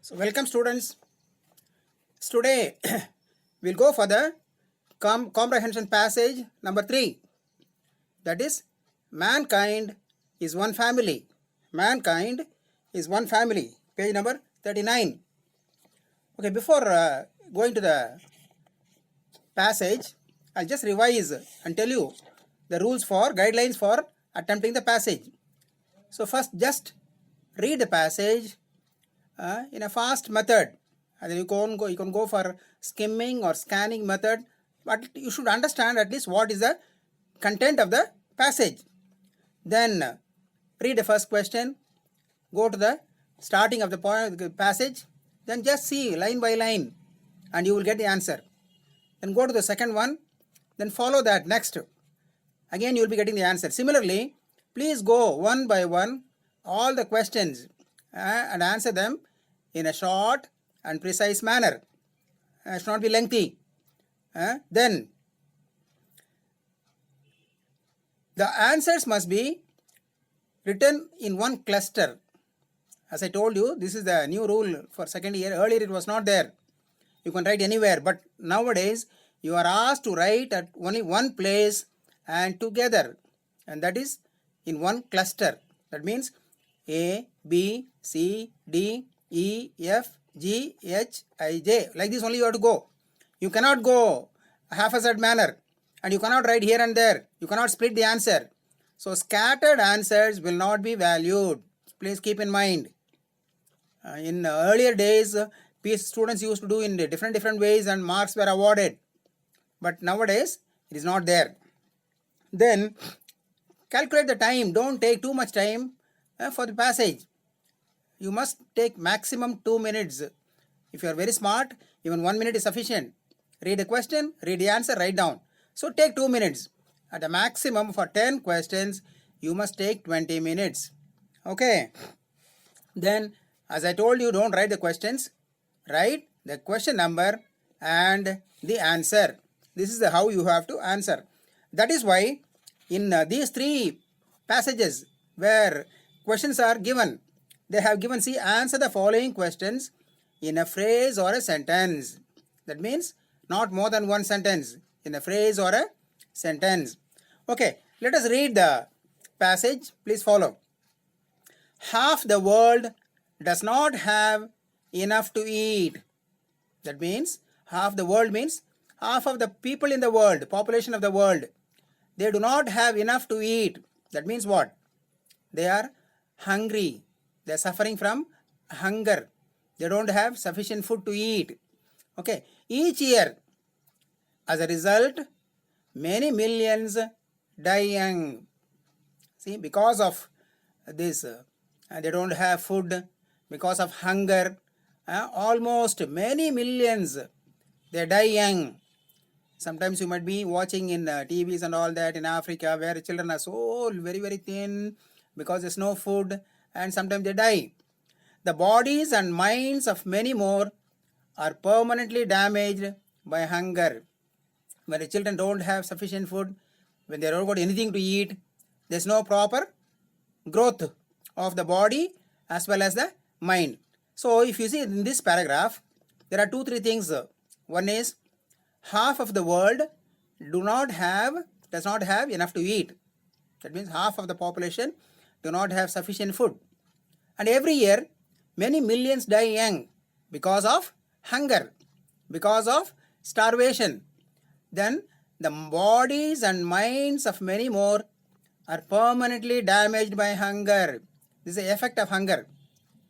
So welcome students. Today we'll go for the comprehension passage number 3. That is, mankind is one family. Mankind is one family. Page number 39. Okay, before going to the passage, I'll just revise and tell you the rules for guidelines for attempting the passage. So first just read the passage in a fast method. Either you can go for skimming or scanning method, but you should understand at least what is the content of the passage. Then read the first question, go to the starting of the passage, then just see line by line and you will get the answer. Then go to the second one, then follow that next. Again you will be getting the answer. Similarly, please go one by one all the questions and answer them in a short and precise manner. It should not be lengthy. Then the answers must be written in one cluster. As I told you, this is the new rule for second year. Earlier it was not there. You can write anywhere, but nowadays you are asked to write at only one place and together, and that is in one cluster. That means A, B, C, D, E, F, G, H, I, J. Like this only you have to go. You cannot go haphazard manner, and you cannot write here and there. You cannot split the answer. So scattered answers will not be valued. Please keep in mind. In earlier days, students used to do in different ways and marks were awarded. But nowadays, it is not there. Then calculate the time. Don't take too much time for the passage. You must take maximum 2 minutes. If you are very smart, even 1 minute is sufficient. Read the question, read the answer, write down. So take 2 minutes. At a maximum for 10 questions, you must take 20 minutes. Okay. Then, as I told you, don't write the questions. Write the question number and the answer. This is how you have to answer. That is why in these 3 passages where questions are given, they have given, see, answer the following questions in a phrase or a sentence. That means not more than one sentence, in a phrase or a sentence. Okay, let us read the passage. Please follow. Half the world does not have enough to eat. That means half the world means half of the people in the world, population of the world, they do not have enough to eat. That means what? They are hungry. They are suffering from hunger. They don't have sufficient food to eat. Okay. Each year, as a result, many millions die young. See, because of this, they don't have food, because of hunger, almost many millions, they die young. Sometimes you might be watching in TVs and all that in Africa where children are so very thin because there's no food and sometimes they die. The bodies and minds of many more are permanently damaged by hunger. When the children don't have sufficient food, when they don't got anything to eat, there's no proper growth of the body as well as the mind. So if you see in this paragraph, there are 2-3 things. One is half of the world does not have enough to eat. That means half of the population do not have sufficient food. And every year, many millions die young because of hunger, because of starvation. Then the bodies and minds of many more are permanently damaged by hunger. This is the effect of hunger.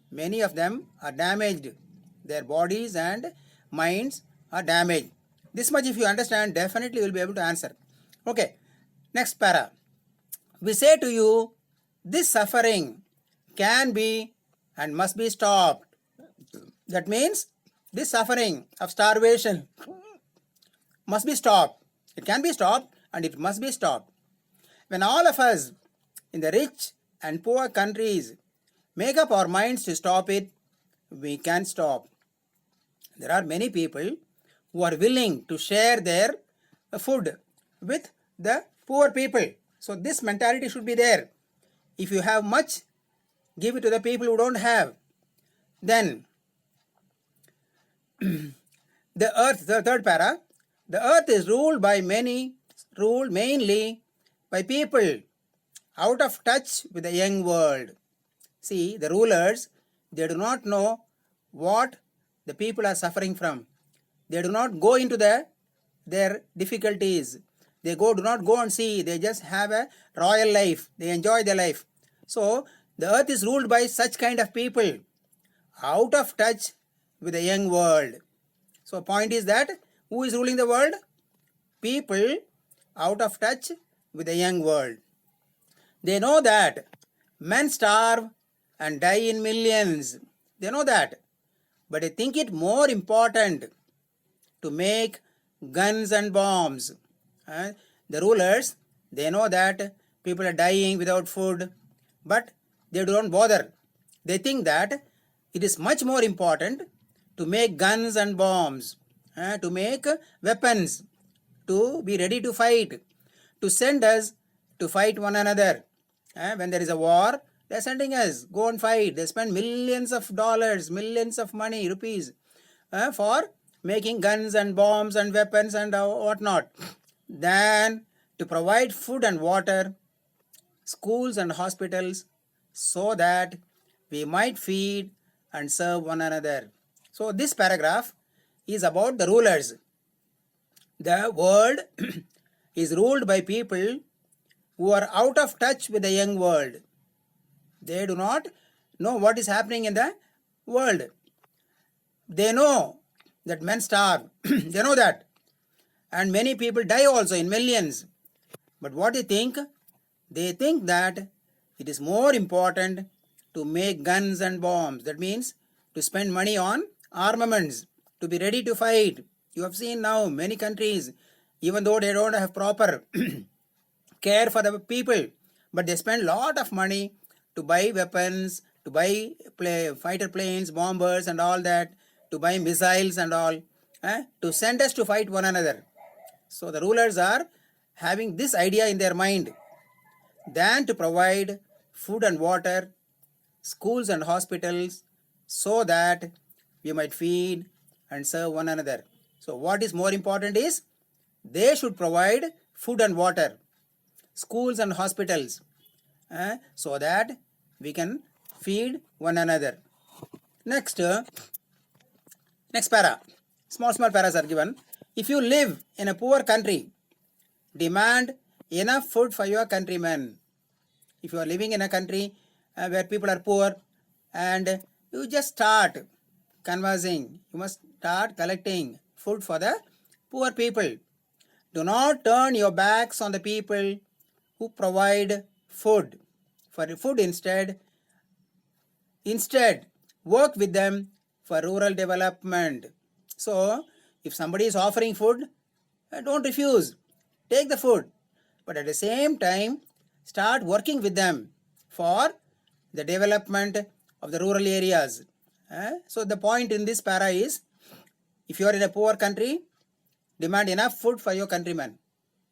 Many of them are damaged. Their bodies and minds are damaged. This much if you understand, definitely you will be able to answer. Okay, next para. We say to you, this suffering can be and must be stopped. That means this suffering of starvation must be stopped. It can be stopped and it must be stopped. When all of us in the rich and poor countries make up our minds to stop it, we can stop. There are many people who are willing to share their food with the poor people. So this mentality should be there. If you have much, give it to the people who don't have. Then the earth, the third para, the earth is ruled mainly by people out of touch with the young world. See, the rulers, they do not know what the people are suffering from. They do not go into their difficulties. They do not go and see. They just have a royal life. They enjoy their life. So, the earth is ruled by such kind of people out of touch with the young world. So, point is that who is ruling the world? People out of touch with the young world. They know that men starve and die in millions. They know that. But they think it more important to make guns and bombs. The rulers, they know that people are dying without food, but they don't bother. They think that it is much more important to make guns and bombs, to make weapons, to be ready to fight, to send us to fight one another. When there is a war, they are sending us, go and fight. They spend millions of dollars, millions of money, rupees, for making guns and bombs and weapons and whatnot. Then to provide food and water, schools and hospitals, so that we might feed and serve one another. So this paragraph is about the rulers. The world is ruled by people who are out of touch with the young world. They do not know what is happening in the world. They know that men starve. They know that. And many people die also in millions. But what they think? They think that it is more important to make guns and bombs. That means to spend money on armaments, to be ready to fight. You have seen now many countries, even though they don't have proper care for the people, but they spend lot of money to buy weapons, to buy fighter planes, bombers and all that, to buy missiles and all, to send us to fight one another. So the rulers are having this idea in their mind, than to provide food and water, schools and hospitals, so that we might feed and serve one another. So what is more important is, they should provide food and water, schools and hospitals, so that we can feed one another. Next para. Small paras are given. If you live in a poor country, demand enough food for your countrymen. If you are living in a country where people are poor, and you just start conversing, you must start collecting food for the poor people. Do not turn your backs on the people who provide food. For food instead, work with them for rural development. So, if somebody is offering food, don't refuse. Take the food. But at the same time, start working with them for the development of the rural areas. So, the point in this para is, if you are in a poor country, demand enough food for your countrymen.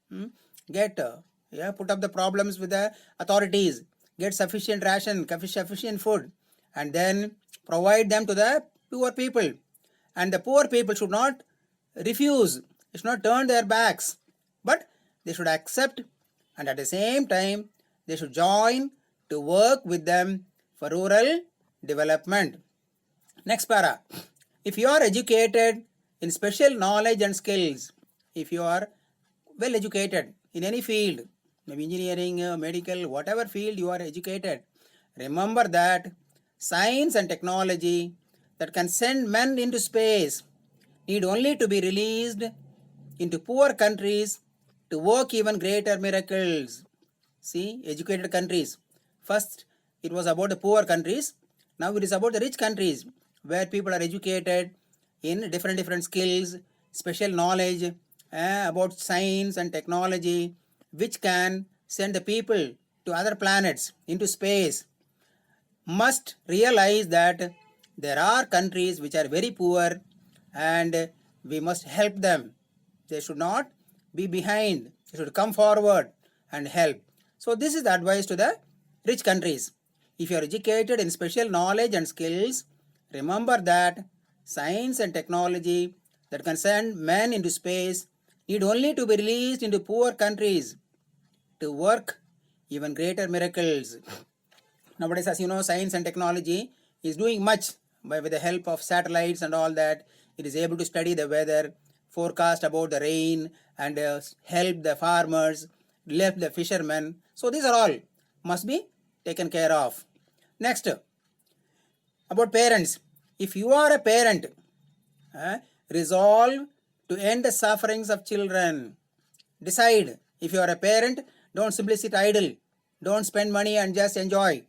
Put up the problems with the authorities. Get sufficient ration, sufficient food, and then provide them to the poor people. And the poor people should not refuse, should not turn their backs, but they should accept, and at the same time they should join to work with them for rural development. Next para. If you are educated in special knowledge and skills, if you are well educated in any field, maybe engineering, medical, whatever field you are educated, remember that science and technology that can send men into space need only to be released into poor countries to work even greater miracles. See, educated countries. First, it was about the poor countries. Now it is about the rich countries, where people are educated in different skills, special knowledge about science and technology, which can send the people to other planets, into space. Must realize that there are countries which are very poor, and we must help them. They should not be behind. They should come forward and help. So this is the advice to the rich countries. If you are educated in special knowledge and skills, remember that science and technology that can send men into space need only to be released into poor countries to work even greater miracles. Nowadays, as you know, science and technology is doing much with the help of satellites and all that. It is able to study the weather, forecast about the rain, and help the farmers, help the fishermen. So these are all must be taken care of. Next, about parents. If you are a parent, resolve to end the sufferings of children. Decide. If you are a parent, don't simply sit idle. Don't spend money and just enjoy.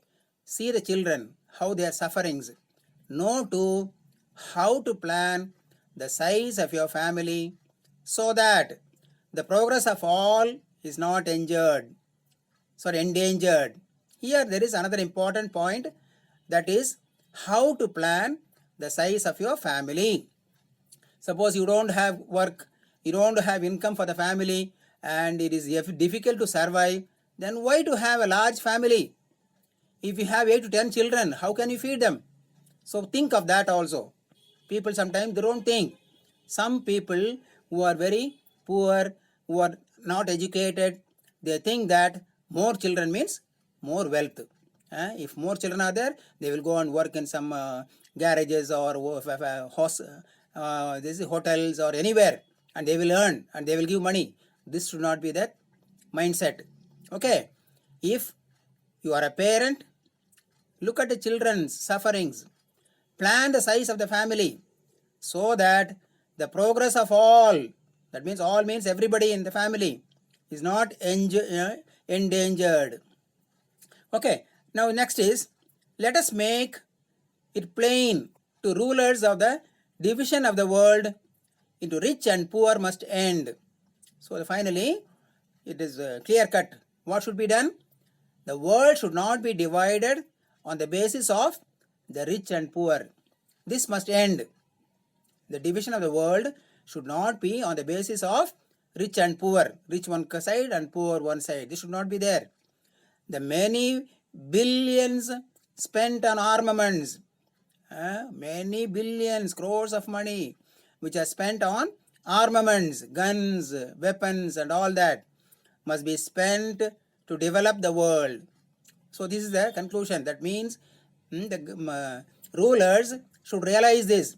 See the children, how they are sufferings. Know too how to plan the size of your family so that the progress of all is not endangered. Here there is another important point, that is how to plan the size of your family. Suppose you don't have work, you don't have income for the family, and it is difficult to survive, then why to have a large family? If you have 8 to 10 children, how can you feed them? So think of that also. People sometimes they don't think. Some people who are very poor, who are not educated, they think that more children means more wealth. If more children are there, they will go and work in some garages or hotels or anywhere, and they will earn and they will give money. This should not be that mindset. Okay, if you are a parent, look at the children's sufferings. Plan the size of the family so that the progress of all, that means all means everybody in the family, is not endangered. Okay, now next is, let us make it plain to rulers of the division of the world into rich and poor must end. So finally, it is clear cut. What should be done? The world should not be divided on the basis of the rich and poor. This must end. The division of the world should not be on the basis of rich and poor. Rich one side and poor one side. This should not be there. The many billions spent on armaments, many billions, crores of money which are spent on armaments, guns, weapons and all that must be spent to develop the world. So this is the conclusion. That means the rulers should realize this.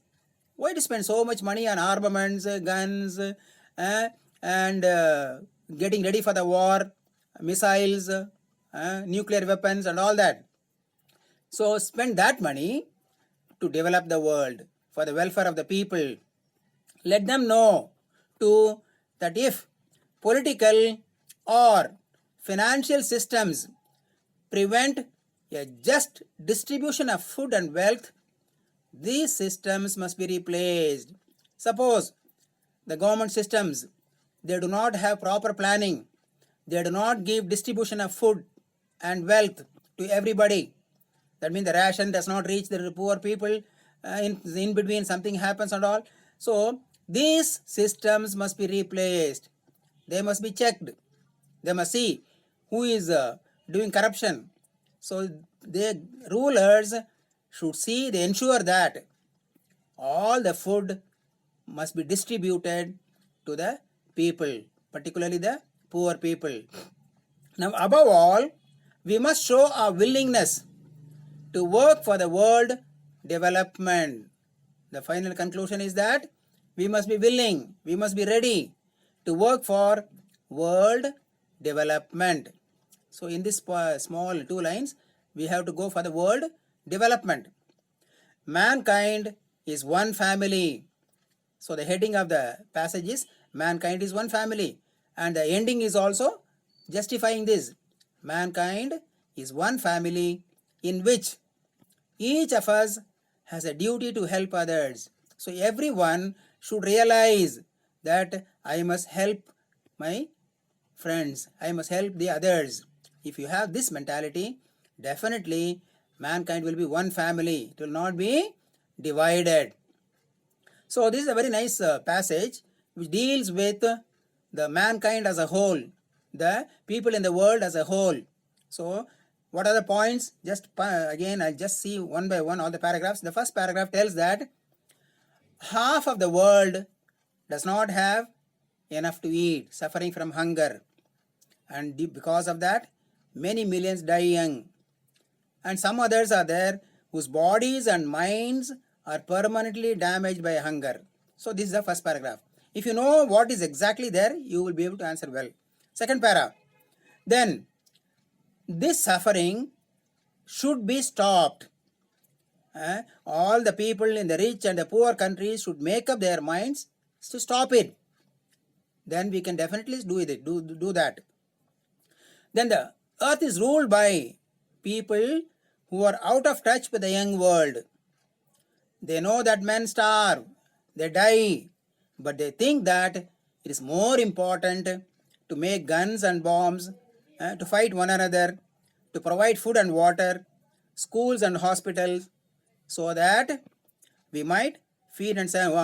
Why to spend so much money on armaments, guns, and getting ready for the war, missiles, nuclear weapons and all that? So spend that money to develop the world for the welfare of the people. Let them know too that if political or financial systems prevent a just distribution of food and wealth, these systems must be replaced. Suppose the government systems, they do not have proper planning, they do not give distribution of food and wealth to everybody. That means the ration does not reach the poor people, in between something happens and all. So these systems must be replaced. They must be checked. They must see who is doing corruption. So the rulers should see, they ensure that all the food must be distributed to the people, particularly the poor people. Now above all, we must show our willingness to work for the world development. The final conclusion is that we must be willing, we must be ready to work for world development. So in this small 2 lines, we have to go for the world development. Mankind is one family. So the heading of the passage is mankind is one family, and the ending is also justifying this. Mankind is one family in which each of us has a duty to help others. So everyone should realize that I must help my friends, I must help the others. If you have this mentality, definitely mankind will be one family. It will not be divided. So this is a very nice passage which deals with the mankind as a whole, the people in the world as a whole. So what are the points? Just again, I'll just see one by one all the paragraphs. The first paragraph tells that half of the world does not have enough to eat, suffering from hunger. And because of that, many millions die young. And some others are there whose bodies and minds are permanently damaged by hunger. So this is the first paragraph. If you know what is exactly there, you will be able to answer well. Second para. Then, this suffering should be stopped. All the people in the rich and the poor countries should make up their minds to stop it. Then we can definitely do that. Then the earth is ruled by people who are out of touch with the young world. They know that men starve, they die, but they think that it is more important to make guns and bombs, to fight one another, to provide food and water, schools and hospitals, so that we might feed and serve.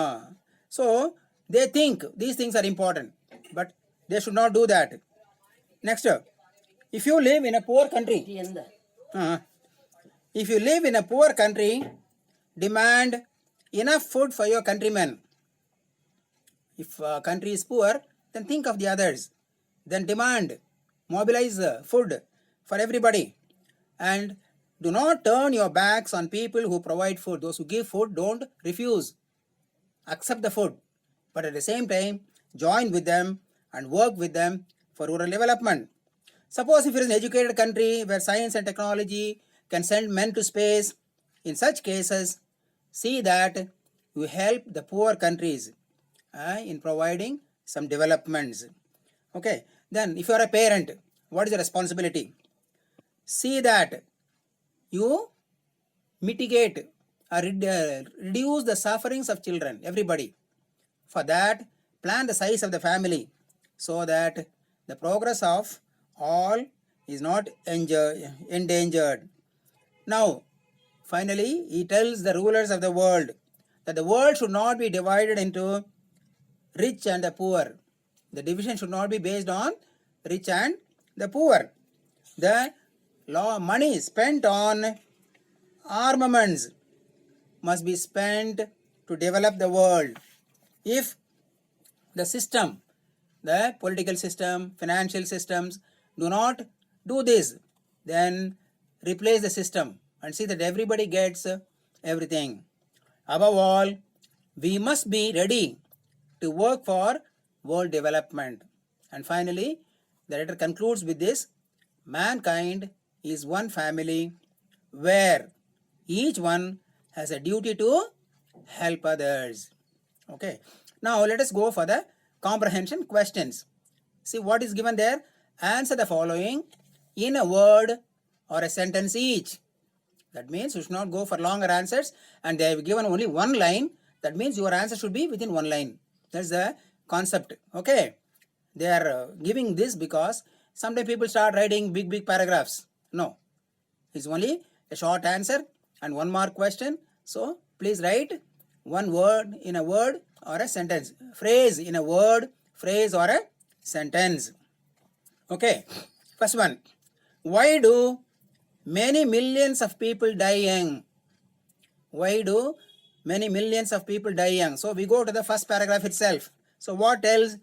So they think these things are important, but they should not do that. Next, if you live in a poor country, demand enough food for your countrymen. If a country is poor, then think of the others. Then demand, mobilize food for everybody. And do not turn your backs on people who provide food. Those who give food, don't refuse. Accept the food. But at the same time, join with them and work with them for rural development. Suppose if it is an educated country where science and technology can send men to space, in such cases, see that you help the poor countries in providing some developments. Okay. Then if you are a parent, what is your responsibility? See that you mitigate or reduce the sufferings of children, everybody. For that, plan the size of the family so that the progress of all is not endangered. Now, finally, he tells the rulers of the world that the world should not be divided into rich and the poor. The division should not be based on rich and the poor. The money spent on armaments must be spent to develop the world. If the system, the political system, financial systems do not do this, then replace the system and see that everybody gets everything. Above all, we must be ready to work for world development. And finally, the letter concludes with this: mankind is one family where each one has a duty to help others. Okay. Now let us go for the comprehension questions. See what is given there. Answer the following in a word or a sentence each. That means you should not go for longer answers, and they have given only one line. That means your answer should be within one line. That's the concept. Okay. They are giving this because sometimes people start writing big paragraphs. No. It's only a short answer and 1 mark question. So please write one word in a word or a sentence. Phrase in a word, phrase or a sentence. Okay. First one. Why do many millions of people die young? Why do many millions of people die young? So we go to the first paragraph itself. So what tells?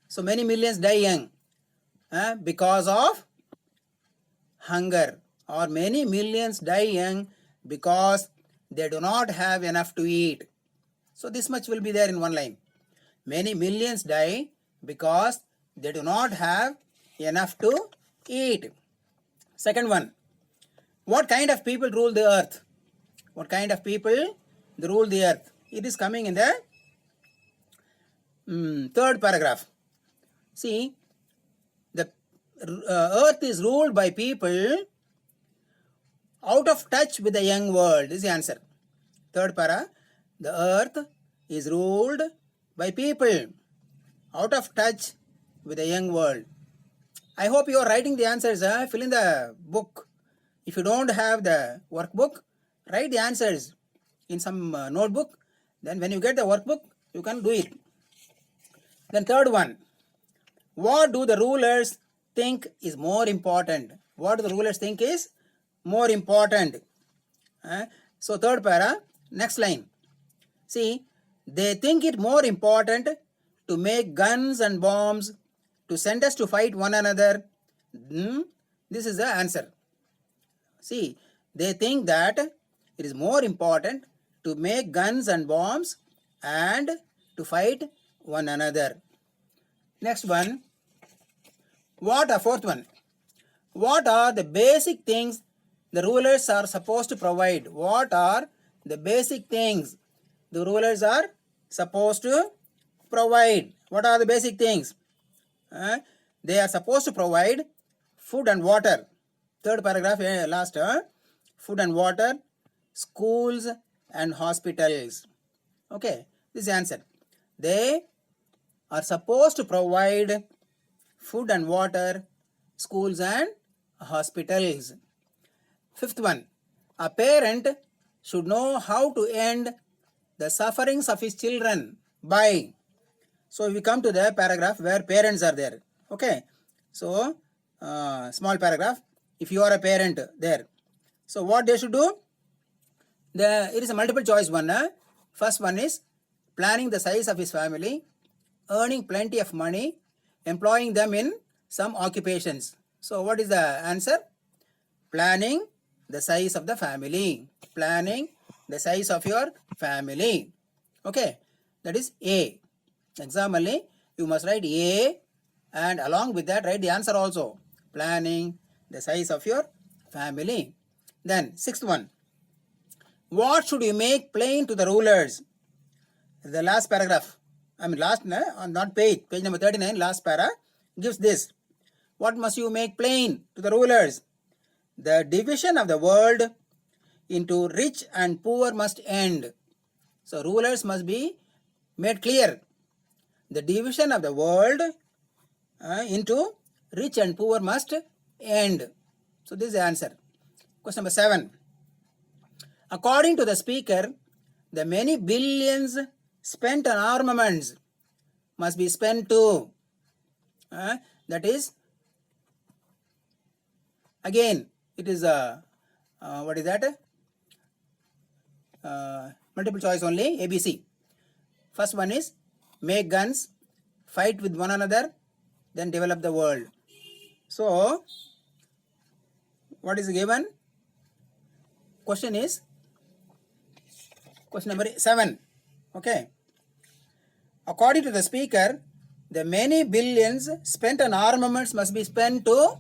So many millions die young because of hunger, or many millions die young because they do not have enough to eat. So this much will be there in one line. Many millions die because they do not have enough to eat. Second one. What kind of people rule the earth? What kind of people rule the earth? It is coming in the third paragraph. See, the earth is ruled by people out of touch with the young world. This is the answer. Third para. The earth is ruled by people out of touch with the young world. I hope you are writing the answers. Fill in the book. If you don't have the workbook, write the answers in some notebook. Then when you get the workbook, you can do it. Then third one. What do the rulers think is more important? What do the rulers think is more important? So third para, next line. See, they think it more important to make guns and bombs to send us to fight one another. This is the answer. See, they think that it is more important to make guns and bombs and to fight one another. Next one. Fourth one. What are the basic things the rulers are supposed to provide? What are the basic things the rulers are supposed to provide? What are the basic things? They are supposed to provide food and water. Third paragraph, last. Food and water, schools and hospitals. Okay, this is the answer. They are supposed to provide food and water, schools and hospitals. Fifth one. A parent should know how to end the sufferings of his children by. So we come to the paragraph where parents are there. Okay. So small paragraph. If you are a parent there. So what they should do? It is a multiple choice one. First one is planning the size of his family, earning plenty of money, employing them in some occupations. So what is the answer? Planning the size of the family. Planning the size of your family. Okay. That is A. Exam only, you must write A and along with that write the answer also. Planning the size of your family. Then sixth one. What should you make plain to the rulers? The last paragraph. Not page number 39, last para gives this. What must you make plain to the rulers? The division of the world into rich and poor must end. So rulers must be made clear. The division of the world into rich and poor must end. So this is the answer. Question number 7. According to the speaker, the many billions spent on armaments must be spent too. That is, again, it is what is that? Multiple choice only, ABC. First one is make guns, fight with one another, then develop the world. So, what is given? Question is question number 7. Okay. According to the speaker, the many billions spent on armaments must be spent to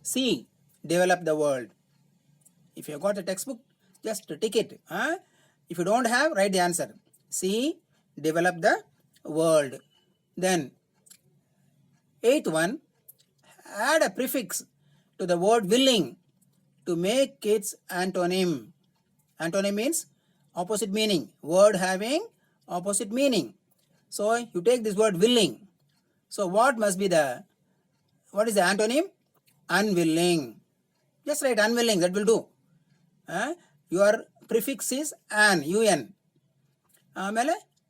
C. Develop the world. If you have got a textbook, just tick it. If you don't have, write the answer. C. Develop the world. Then, 8th one, add a prefix to the word willing to make its antonym. Antonym means opposite meaning. Word having opposite meaning. So, you take this word willing. So, what is the antonym? Unwilling. Just write unwilling, that will do. Your prefix is an, un.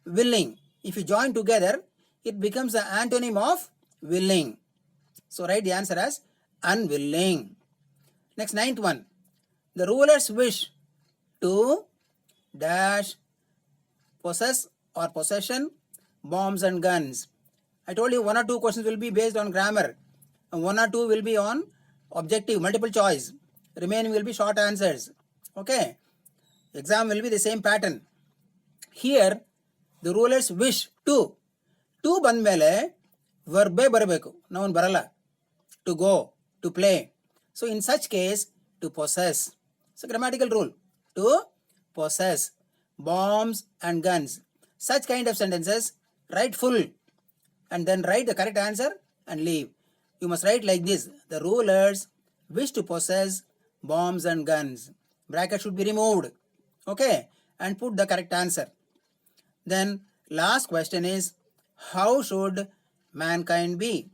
Willing. If you join together, it becomes the antonym of willing. So write the answer as unwilling. Next, 9th one. The rulers wish to dash possess or possession bombs and guns. I told you 1 or 2 questions will be based on grammar. And 1 or 2 will be on objective, multiple choice. Remaining will be short answers. Okay. Exam will be the same pattern. Here, the rulers wish to. To bandmele verb barabeku. Noun barala. To go, to play. So in such case, to possess. So grammatical rule. To possess bombs and guns. Such kind of sentences, write full and then write the correct answer and leave. You must write like this. The rulers wish to possess bombs and guns. Bracket should be removed. Okay. And put the correct answer. Then last question is, how should mankind be?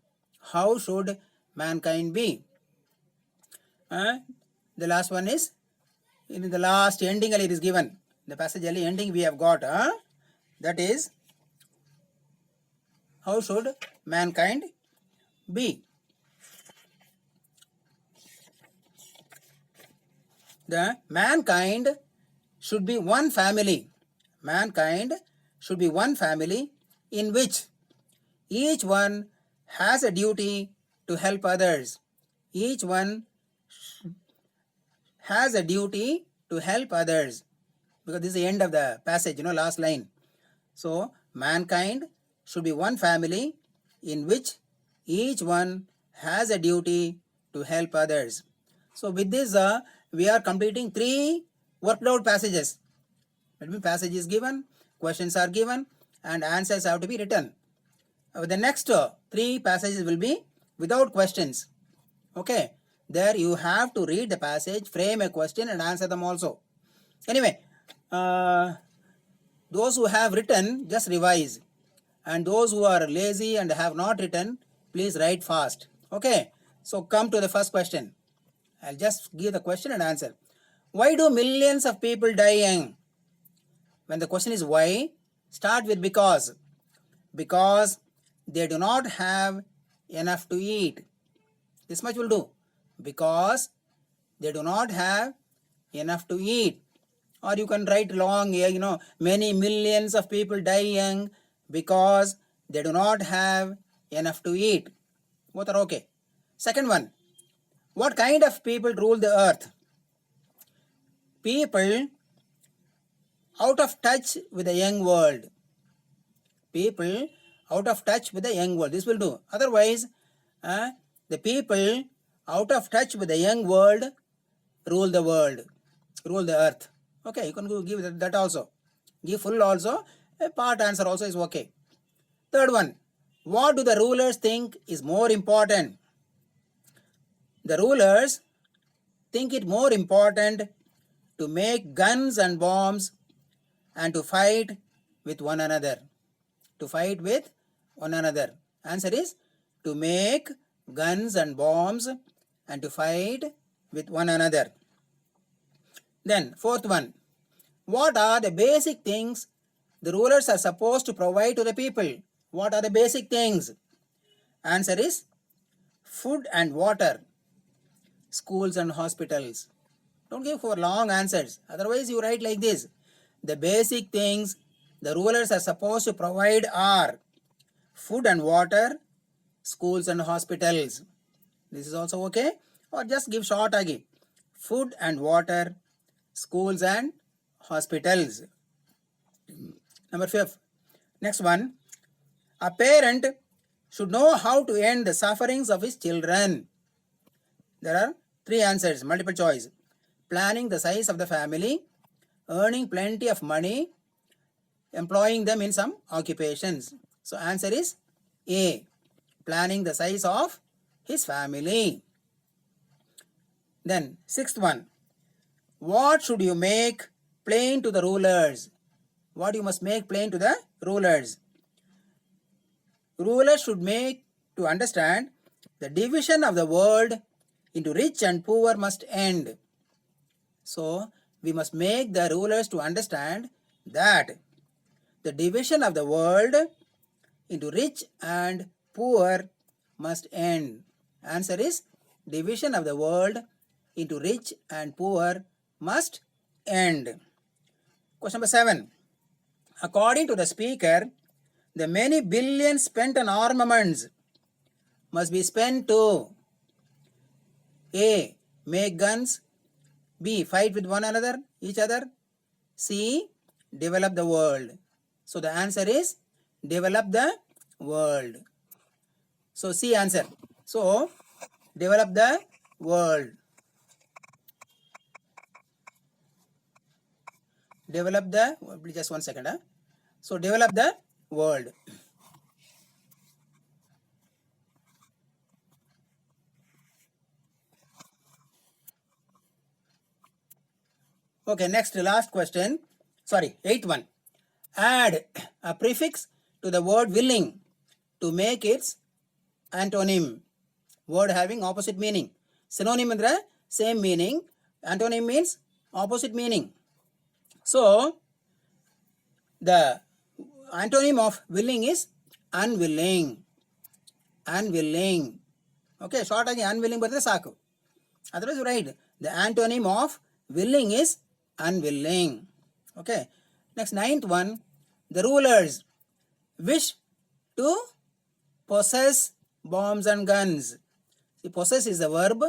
How should mankind be? The last one is, in the last ending it is given. The passage ending we have got. That is, how should mankind be? The mankind should be one family. mankind should be one family in which each one has a duty to help others. Each one has a duty to help others. Because this is the end of the passage, last line. So, mankind should be one family in which each one has a duty to help others. So, with this, we are completing 3 workload passages. That means passage is given, questions are given, and answers have to be written. The next 3 passages will be without questions. Okay, there you have to read the passage, frame a question, and answer them also. Anyway, those who have written, just revise. And those who are lazy and have not written, please write fast. Okay, so come to the first question. I'll just give the question and answer. Why do millions of people die young? When the question is why, start with because. Because they do not have enough to eat. This much will do. Because they do not have enough to eat. Or you can write long, many millions of people die young because they do not have enough to eat. Both are okay. Second one, what kind of people rule the earth? People out of touch with the young world. People out of touch with the young world. This will do. Otherwise, the people out of touch with the young world rule the world, rule the earth. Okay, you can give that also. Give full also. A part answer also is okay. Third one, what do the rulers think is more important? The rulers think it more important to make guns and bombs and to fight with one another. To fight with one another. Answer is to make guns and bombs and to fight with one another. Then fourth one, what are the basic things the rulers are supposed to provide to the people? What are the basic things? Answer is food and water, schools and hospitals. Don't give for long answers. Otherwise you write like this. The basic things the rulers are supposed to provide are food and water, schools and hospitals. This is also okay. Or just give short again. Food and water, schools and hospitals. Number 5. Next one. A parent should know how to end the sufferings of his children. There are 3 answers, multiple choice. Planning the size of the family, earning plenty of money, employing them in some occupations. So answer is A. Planning the size of his family. Then 6th one. What should you make plain to the rulers? What you must make plain to the rulers? Rulers should make to understand the division of the world into rich and poor must end. So we must make the rulers to understand that the division of the world into rich and poor must end. Answer is division of the world into rich and poor must end. Question number 7. According to the speaker, the many billions spent on armaments must be spent to A. Make guns, B. Fight with one another, each other, C. Develop the world. So the answer is develop the world. So C answer. So develop the world. Develop the, just 1 second. So develop the world. Okay, next last question. Sorry, 8th one. Add a prefix to the word willing to make its antonym. Word having opposite meaning. Synonym is the same meaning. Antonym means opposite meaning. So the antonym of willing is unwilling. Unwilling. Okay, short again unwilling but the saku. Otherwise you write the antonym of willing is unwilling. Okay. Next, ninth one, the rulers wish to possess bombs and guns. See, possess is a verb,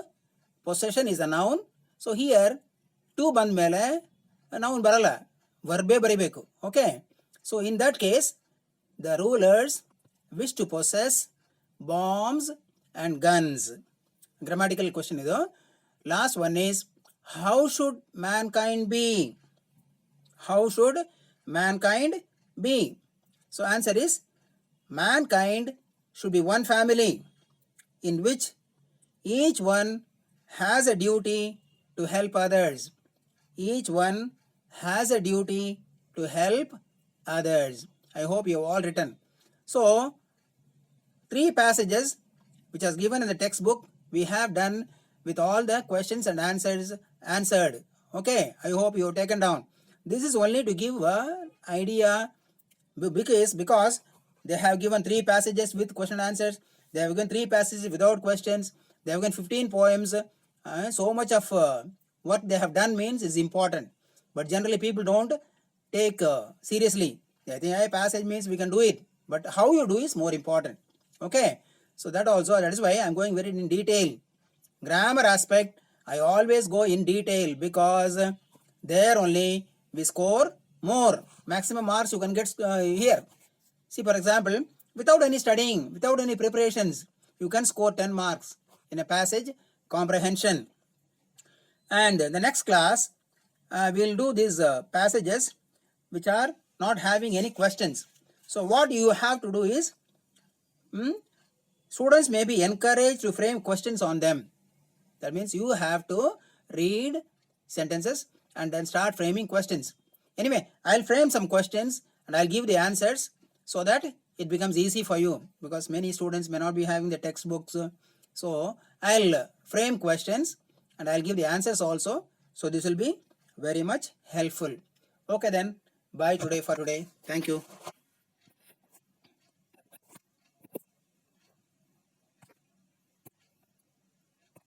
possession is a noun. So here, to ಬಂದ ಮೇಲೆ noun ಬರಲ್ಲ, verb ಬರಿಬೇಕು. Okay. So in that case, the rulers wish to possess bombs and guns. Grammatical question idu. Last one is, how should mankind be? How should mankind be? So answer is, mankind should be one family in which each one has a duty to help others. Each one has a duty to help others. I hope you have all written. So 3 passages which is given in the textbook we have done with all the questions and answers answered. Okay, I hope you have taken down. This is only to give an idea, because they have given 3 passages with question and answers. They have given 3 passages without questions. They have given 15 poems. So much of what they have done means is important. But generally people don't take seriously. They think, hey, passage means we can do it. But how you do is more important. Okay. So that is why I am going very in detail. Grammar aspect, I always go in detail, because there only we score more. Maximum marks you can get here. See, for example, without any studying, without any preparations, you can score 10 marks in a passage comprehension. And the next class, we'll do these passages which are not having any questions. So what you have to do is, students may be encouraged to frame questions on them. That means you have to read sentences and then start framing questions. Anyway, I'll frame some questions and I'll give the answers so that it becomes easy for you, because many students may not be having the textbooks. So I'll frame questions and I'll give the answers also. So this will be very much helpful. Okay then, bye for today. Thank you.